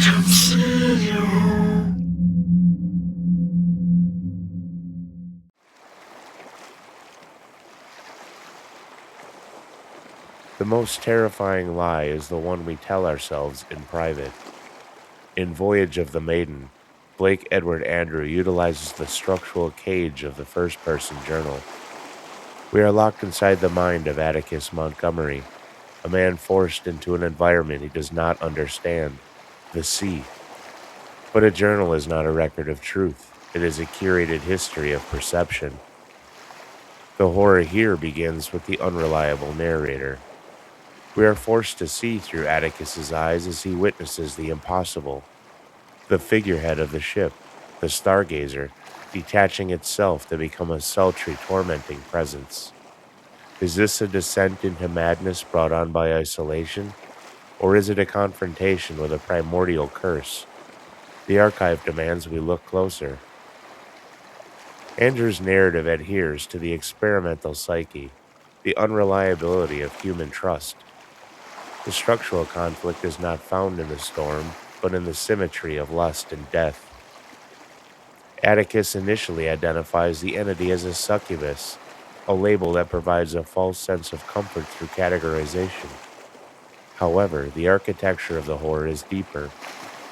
can see you. The most terrifying lie is the one we tell ourselves in private. In Voyage of the Maiden, Blake Edward Andrew utilizes the structural cage of the first-person journal. We are locked inside the mind of Atticus Montgomery, a man forced into an environment he does not understand, the sea. But a journal is not a record of truth. It is a curated history of perception. The horror here begins with the unreliable narrator. We are forced to see through Atticus's eyes as he witnesses the impossible. The figurehead of the ship, the stargazer, detaching itself to become a sultry, tormenting presence. Is this a descent into madness brought on by isolation? Or is it a confrontation with a primordial curse? The archive demands we look closer. Andrew's narrative adheres to the experimental psyche, the unreliability of human trust. The structural conflict is not found in the storm, but in the symmetry of lust and death. Atticus initially identifies the entity as a succubus, a label that provides a false sense of comfort through categorization. However, the architecture of the horror is deeper.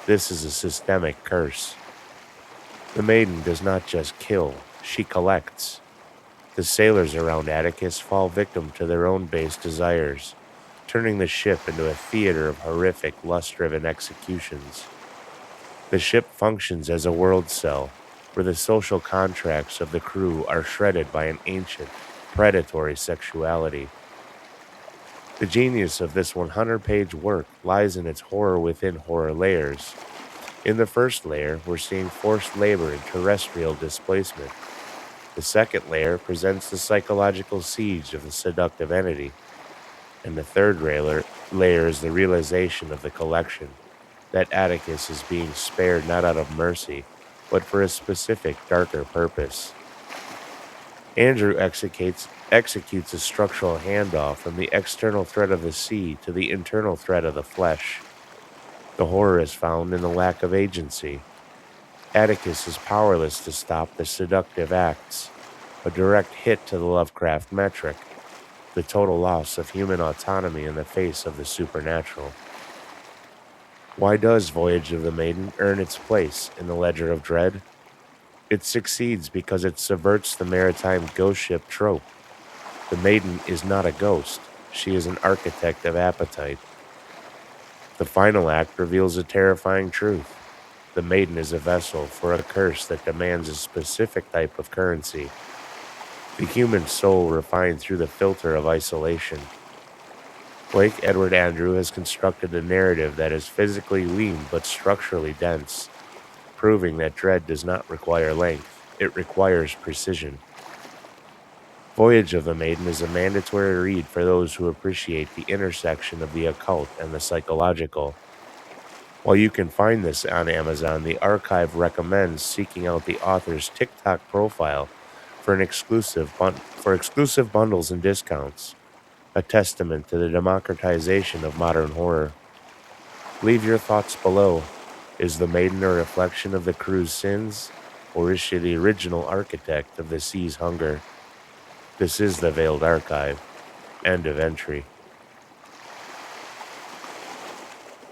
This is a systemic curse. The maiden does not just kill, she collects. The sailors around Atticus fall victim to their own base desires, turning the ship into a theater of horrific, lust-driven executions. The ship functions as a world cell, where the social contracts of the crew are shredded by an ancient, predatory sexuality. The genius of this 100-page work lies in its horror within horror layers. In the first layer, we're seeing forced labor and terrestrial displacement. The second layer presents the psychological siege of the seductive entity. And the third layer is the realization of the collection, that Atticus is being spared not out of mercy, but for a specific, darker purpose. Andrew executes a structural handoff from the external threat of the sea to the internal threat of the flesh. The horror is found in the lack of agency. Atticus is powerless to stop the seductive acts, a direct hit to the Lovecraft metric, the total loss of human autonomy in the face of the supernatural. Why does Voyage of the Maiden earn its place in the Ledger of Dread? It succeeds because it subverts the maritime ghost ship trope. The Maiden is not a ghost, she is an architect of appetite. The final act reveals a terrifying truth. The Maiden is a vessel for a curse that demands a specific type of currency. The human soul refined through the filter of isolation. Blake Edward Andrew has constructed a narrative that is physically lean but structurally dense, proving that dread does not require length, it requires precision. Voyage of the Maiden is a mandatory read for those who appreciate the intersection of the occult and the psychological. While you can find this on Amazon, the archive recommends seeking out the author's TikTok profile for exclusive bundles and discounts, a testament to the democratization of modern horror. Leave your thoughts below. Is the Maiden a reflection of the crew's sins, or is she the original architect of the sea's hunger? This is the Veiled Archive. End of entry.